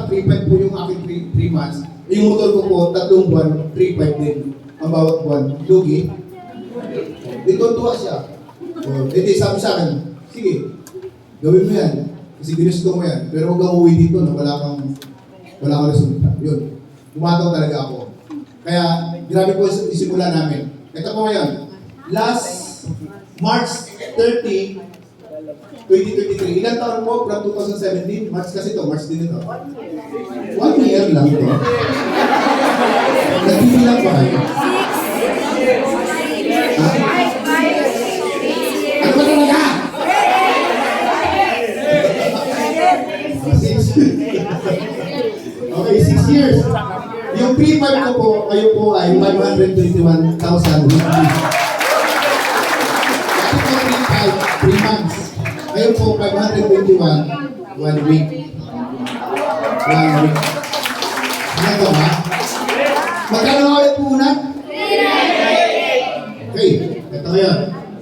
3.5 po yung aking 3 months. Yung motor ko po, 3 buwan, 3.5 din. Ang bawat buwan. Lugi. Dito tuwa siya. Hindi, sabi sa akin, sige, gawin mo yan. Kasi ginusto mo yan. Pero huwag kang uwi dito na wala kang resulta. Yun. Umataw talaga ako. Kaya, grabe po isimula namin. Ito po ngayon. Last March 30, 2023. Ilang taon po from 2017? March kasi ito. March din ito. 1 year lang ito. Nagbibilang ba kayo? Ano ba talaga? Okay, 6 years. Yung pre-5 ko po, kayo po ay 521,000 weekly. Ito po pre-5, 3 months. Kayo po 521, 1 week. 1 week. Ano ba? Magkano ulit po una? Okay, ito yun.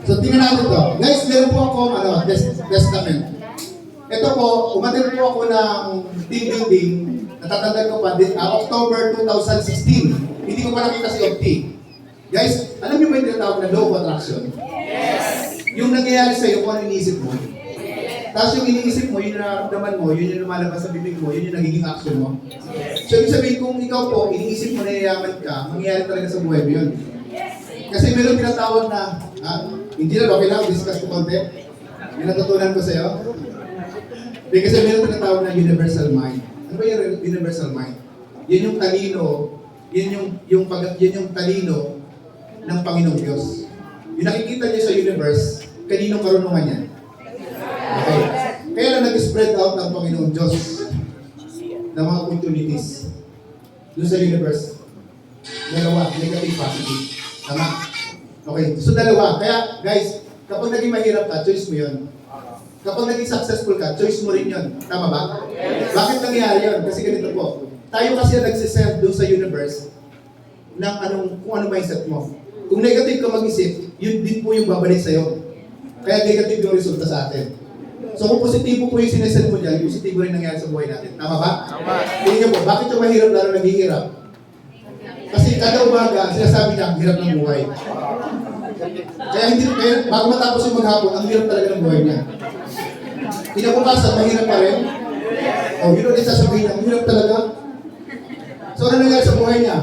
So, tingnan natin ito. Guys, meron po ako, testament. Ito po, umatin po ako ng team building. Natatandaan ko pa, October 2016. Hindi ko pa nakita si Opti. Guys, alam niyo ba yung tinatawag na law of attraction? Yes! Yung nangyayari sa'yo, kung ano iniisip mo. Tapos yung iniisip mo, yun yung nararamdaman mo, yun yung lumalabas sa bibig mo, yun yung nagiging action mo. So, ibig sabihin, kung ikaw po, iniisip mo na yayaman ka, mangyayari talaga sa buhay mo yun. Kasi meron tinatawag na, hindi na, okay lang, discuss ko konti. May natutunan ko sa'yo. Kasi meron tinatawag na universal mind. Ano ba yung universal mind? Yan yung talino, yan yung talino ng Panginoong Diyos. Yung nakikita niyo sa universe, kaninong karunungan yan? Okay. Kaya lang nag-spread out ng Panginoong Diyos ng mga opportunities doon sa universe. Dalawa, negative, positive. Tama? Okay, so dalawa. Kaya guys, kapag naging mahirap ka, choice mo yun. Kapag naging successful ka, choice mo rin yun. Tama ba? Yes. Bakit nangyari yun? Kasi ganito po. Tayo kasi nagsiserve doon sa universe ng kung ano mindset mo. Kung negative ka mag-isip, yun din po yung babalik sa'yo. Kaya negative yung resulta sa atin. So kung positibo po yung sinesend mo dyan, positibo rin nangyari sa buhay natin. Tama ba? Tama. Tingnan niyo po, bakit yung mahirap lalo naghihirap? Kasi kada umaga, sinasabi niya, ang hirap ng buhay. Kaya bago matapos yung maghapon, ang hirap talaga ng buhay niya. Kinabukasan, mahirap pa rin. Yun ulit sasabihin niya, ang hirap talaga. So ano nangyari sa buhay niya?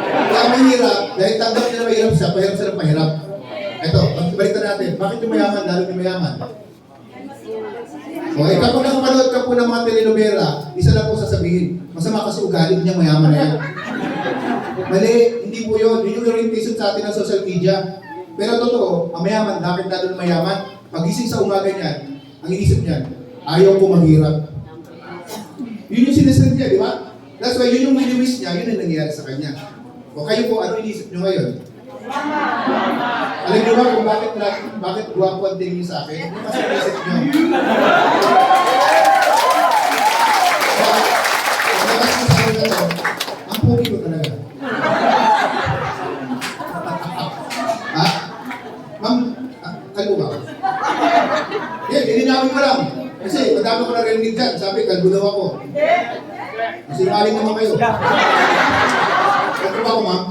Kaya mahirap, dahil tanggap niya na mahirap siya, pahirap siya ng mahirap. Ito, balikan natin, bakit yung mayaman, lalo yung mayaman? Okay, kapag nakapanood ka po ng mga telenovela, isa lang po sasabihin, masama kasi ugali niya, mayaman na yan. Mali, hindi po yun. Yun yung orientation sa atin ng social media. Pero totoo, ang mayaman, bakit lalo ng mayaman? Pagising sa umaga niyan, ang inisip niyan, ayaw ko maghirap. Yun yung sinesend niya, di ba? That's why yun yung wini-wish niya, yun yung nangyayari sa kanya. O kayo po, ano inisip niyo ngayon? Alam niyo ba kung bakit guwapo ang tingin niyo sa akin? Kasi inisip niyo. Ang pugi ko talaga. Ma'am, kalbo ba? Dininawin ko lang. Kasi madami ko narinig dyan. Sabi, kalbo daw ako. Kasi maling naman kayo. Kalbo ba ako, ma'am?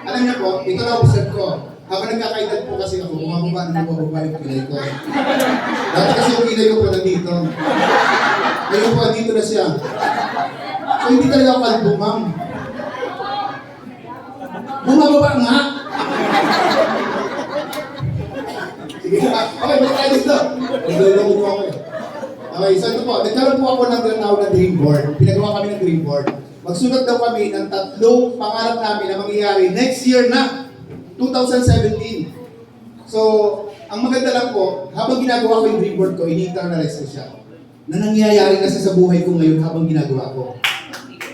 Alam niyo po, ito na observe ko. Habang nagkakaedad po kasi ako, bumababa yung kilay ko. Dati kasi yung kilay ko po nandito. Ngayon po, dito na siya. So, hindi talaga ako kalbo, ma'am. Bumababa nga! Sige, okay, balik tayo dito. Naglaloko mo ako eh. Okay, so ito po, nagkaroon po ako ng tinatawag na dream board. Pinagawa kami ng dream board. Magsulat daw kami ng 3 pangarap namin na mangyayari next year na, 2017. So, ang maganda lang po, habang ginagawa ko yung dream board ko, ini-internalize ko siya. Na nangyayari kasi sa buhay ko ngayon habang ginagawa ko.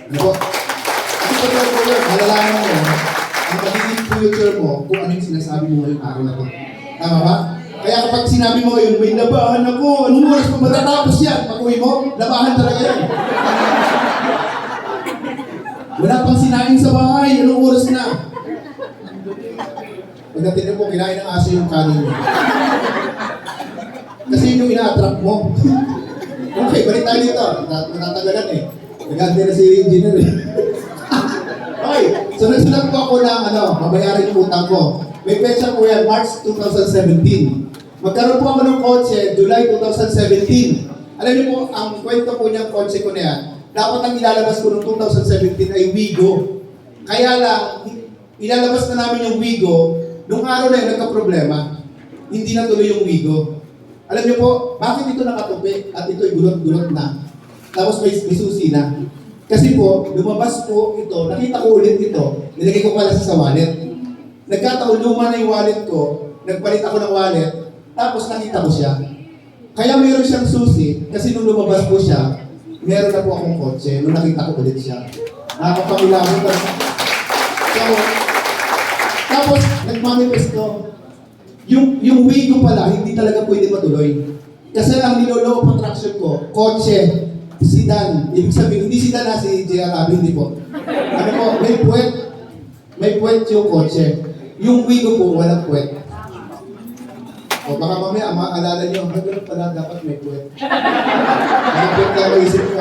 Ano po? Kasi pag po yun, malalaman mo, ang magiging future mo kung ano yung sinasabi mo ngayong araw na to. Tama ba? Kaya kapag sinabi mo ngayon, may labahan ako, anong oras pa matatapos yan? Pag-uwi mo, labahan talaga yan. Wala pang sinain sa bahay, anong oras na? Pagdating mo, kinain ng aso yung kanin mo. Kasi yun yung ina-attract mo. Kung Okay, balik tayo dito. Natatagalan eh. Nagante na si engineer eh. Okay, so nagsulat po ako ng mabayaran yung utang ko. May petsa po yan, March 2017. Magkaroon po ako ng kotse, July 2017. Alam niyo po, ang kwento po niyang kotse ko na yan, dapat ang ilalabas ko noong 2017 ay Wigo. Kaya lang, ilalabas na namin yung Wigo, nung araw na yun, nagka-problema. Hindi na tuloy yung Wigo. Alam niyo po, bakit ito nakatupi at ito'y gulot-gulot na? Tapos may susi na. Kasi po, lumabas po ito, nakita ko ulit ito, nilagay ko pala sa wallet. Nagkataon, luma na yung wallet ko, nagpalit ako ng wallet, tapos nakita ko siya. Kaya mayroon siyang susi, kasi nung lumabas po siya, meron na po akong kotse, nung nakita ko ulit siya. Nakakapangilabot. So, tapos, nagmanifesto. Yung Wigo pala, hindi talaga pwede matuloy. Kasi ang nilolow of attraction ko, kotse, sedan. Ibig sabihin, hindi sedan na si J.R. Abi, hindi po. Ano po, may puwet yung kotse. Yung Wigo po, walang puwet. O baka mamaya, maalala nyo, ganun pala dapat may puwet. May puwet lang maisip ko.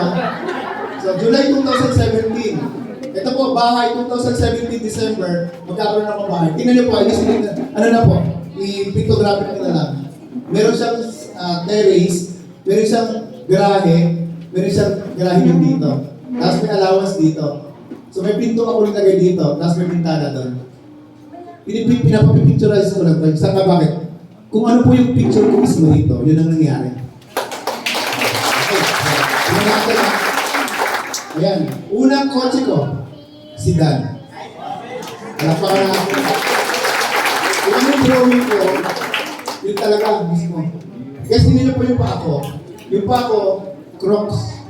So, July 2017. Ito po, bahay, 2017 December, magkakaroon ako bahay. Tingnan niyo po, ano na po, i-pictographic na lang. Meron siyang terrace, meron siyang garahe, meron siyang garahe yung dito. Tapos may allowance dito. So may pinto ako nilagay dito, tapos may pintana doon. Pinapapipicturize ko lang. Saan ka bakit? Kung ano po yung picture ko mismo dito, yun ang nangyari. Okay. Tingnan natin. Ayan. Unang kotse ko, sedan. Alapakan na ako. Kung yung drawing ko, yun talaga mismo. Kasi nila po yung pa ako. Yung pa ako, Crocs.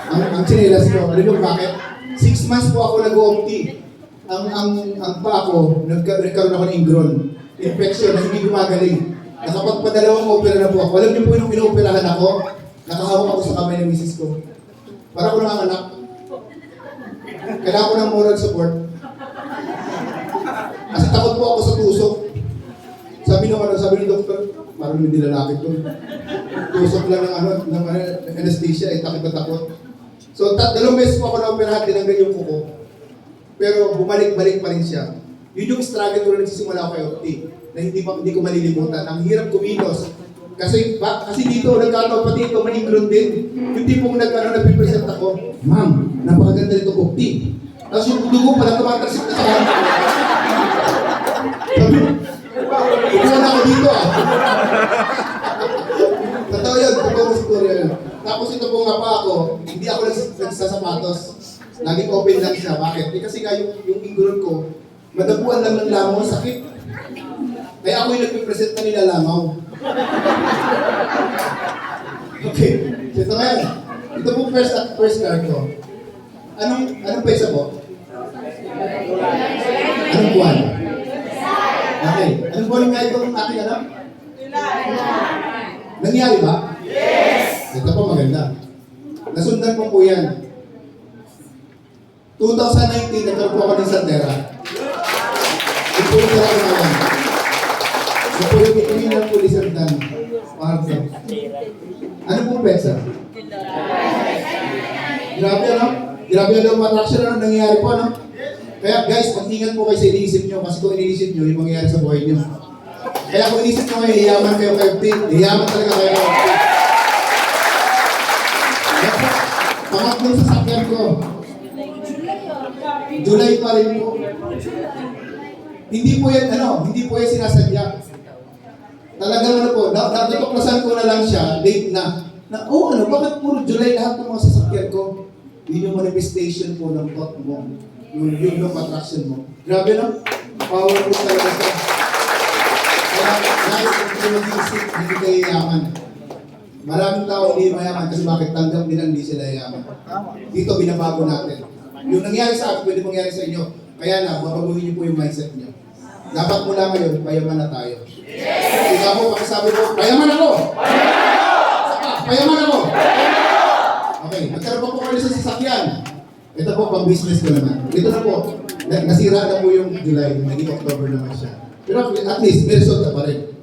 Ang chinelas ko. Alam mo bakit? 6 months po ako nag-OMT. Ang pa ako, nagkaroon ako ng ingron. Infection na hindi gumagaling. Nakapagpadalawang opera na po ako. Alam niyo po yung inooperahan ako, nakahawak ako sa kamay ng misis ko. Para ko lang anak. Kailangan ko ng moral support. Kasi takot po ako sa tusok. Sabi ng doktor, parang hindi lalaki to. Tusok lang ng anesthesia, takot na takot. So, 2 beses po ako na-operahan, tinanggal yung kuko. Pero bumalik-balik pa rin siya. Yun yung struggle ko na nagsisimula ako kay Opti, na hindi ko malilimutan. Ang hirap kumilos. Kasi dito, nagkataon pati ito, may ingron din. Yung tipong nag-present ako, Ma'am, napakaganda nito Opti. Tapos yung dugo pala, tumatasik na sa kanya. Sabi, ikuha na ako dito Totoo yun, totoo story yun. Tapos ito po nga pa ako, hindi ako nagsasapatos. Laging open lang siya. Bakit? Kasi nga yung ingron ko, madabuan lang ng lamaw, sakit. Kaya ako yung nagpipresent na nila lamaw. Okay. So ito ngayon. Ito po first card ko. Anong pesa po? Anong buwan? Okay. Anong buwan nga itong ating anak? Nangyari ba? Yes! Ito po maganda. Nasundan po yan. 2019, nagkaroon po ako ng Santera. Ito po yung talaga naman. Ito po yung itin ng pulis ang dan. Ano pong pesa? Grabe ano? Grabe ano attraction ano nangyayari po ano? Kaya guys, mag-ingat po kayo sa iniisip nyo kasi kung iniisip nyo, yung mangyayari sa buhay nyo. Kaya kung iniisip nyo kayo, hiyaman kayo kayo Opti. Hiyaman talaga kayo kayo Opti. Pangatlong sasakyan ko. July pa rin po. Hindi po yan sinasadya. Talagang ano po, natuklasan ko na lang siya, late na. Bakit puro July lahat ng mga sasakyan ko? Yun yung manifestation po ng thought mo. Yung attraction mo. Grabe no? Powerful talaga siya. Kaya, guys, kung mag-iisip, hindi kayo yaman. Maraming tao hindi mayaman kasi bakit tanggap nila hindi sila yaman. Dito binabago natin. Yung nangyari sa akin, pwede mangyari sa inyo. Kaya na, babaguhin niyo po yung mindset niyo. Dapat mula ngayon, payaman na tayo. Yes! Ikaw po, pakisabi po, payaman ako! Payaman ako! Okay, nagkaroon pa po kayo sa sasakyan. Ito po, pang-business ko naman. Ito na po, nasira na po yung July, naging October naman siya. Pero at least, may result na pa rin.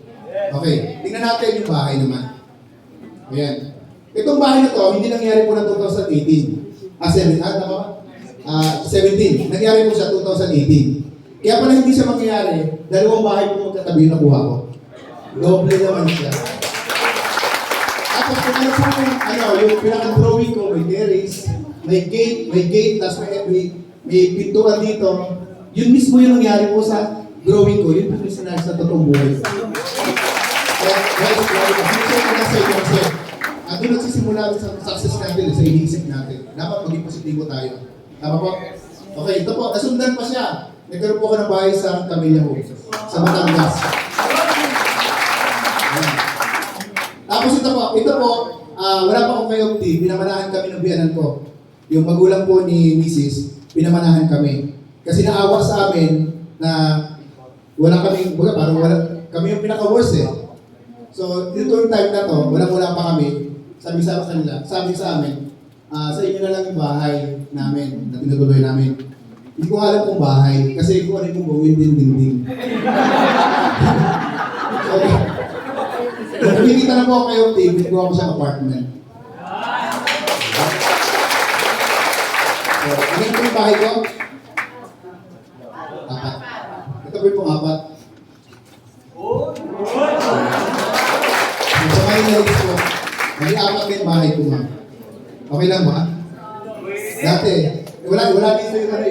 Okay, tingnan natin yung bahay naman. Ayan. Itong bahay na to, hindi nangyari po ng 2018. 17. Nangyari po siya 2018. Kaya pala hindi siya mangyayari, dalawang bahay po magkatabi na kuha ko. Doble naman siya. Tapos kung ano po yung pinaka-drawing ko, may terrace, may gate, tapos may pintuan dito. Yun mismo yung nangyari po sa drawing ko, yun po yung sinayos sa totoong buhay. Kaya guys, kasi ko na sa inyo kasi at doon nagsisimula sa success natin, sa iniisip natin. Dapat maging positibo tayo. Tama po? Okay, ito po, nasundan pa siya. Nagkaroon po ako ng bahay sa Camilla Homes, sa Batangas. Tapos ito po, wala pa akong kayo team, pinamanahan kami ng biyanan ko. Yung magulang po ni Mrs., pinamanahan kami. Kasi naawa sa amin na wala kami, parang wala, kami yung pinaka-worst eh. So, dito yung time na to, wala pa kami. Sabi sa amin, sa inyo na lang yung bahay namin, na tinutuloy namin. Hindi ko alam kung bahay, kasi kung ano yung gawin din dingding. Okay. Kung kumikita na po ako kayo, team, ko ako sa apartment. So, ano yung bahay ko? 4. Ito po yung 4. Sa mga inalis ko, may 4 din bahay ko, ma'am. Okay lang ba? Dati, wala dito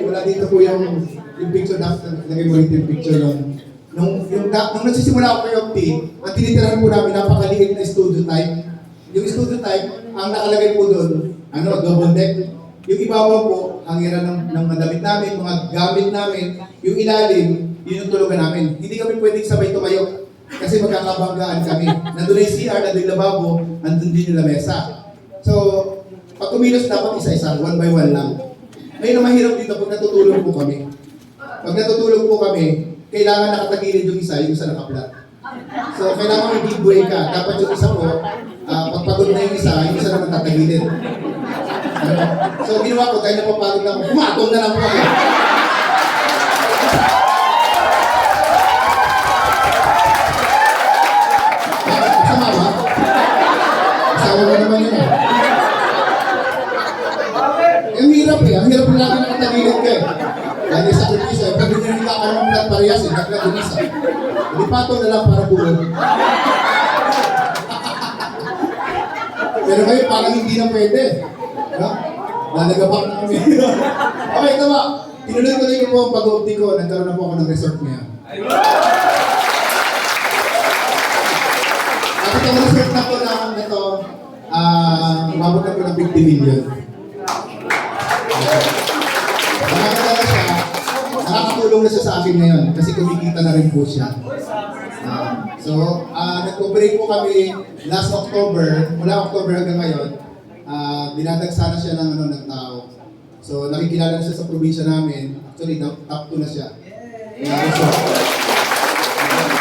wala dito po yung picture na lagay mo dito yung picture nung nagsisimula ako kay Opti, ang tinitirahan po namin napakaliit na studio type. Yung studio type, ang nakalagay po doon, double deck. Yung ibabaw po, hangiran ng madamit namin, mga gamit namin, yung ilalim, yun yung tulugan namin. Hindi kami pwedeng sabay tumayo kasi magkakabanggaan kami. Nandun na yung CR, nandun yung lababo, nandun din yung lamesa. So, pag kumilos dapat isa-isa, 1 by 1 lang. Ngayon ang mahirap dito pag natutulog po kami. Pag natutulog po kami, kailangan nakatagilid yung isa nakaplat. So, kailangan may big way ka. Dapat yung isa po, pagpagod na yung isa naman tatagilid. So, ginawa ko, dahil napapagod na ako, pumatong na lang po ako. Sama ba? Asawa mo naman yun eh. Ang hirap eh. Ang hirap na natin nakatagilid ka eh. Dahil sa kurisa, pag hindi ka ka naman lang parehas eh, nagla din isa. Hindi patong na lang para buwan. Pero ngayon parang hindi na pwede. No? Nalagapak na kami. Okay, tama. Tinuloy-tuloy ko po ang pag-uupti ko. Nagkaroon na po ako ng resort ngayon. At itong resort na po na ito, umabot na po ng 50 million. Nakakatawa siya, nakakatulong na siya sa akin ngayon kasi kumikita na rin po siya. So, nag-cooperate po kami last October, mula October hanggang ngayon, dinadagsana siya ng tao. So, nakikilala na siya sa probinsya namin. Actually, top 2 na siya. So,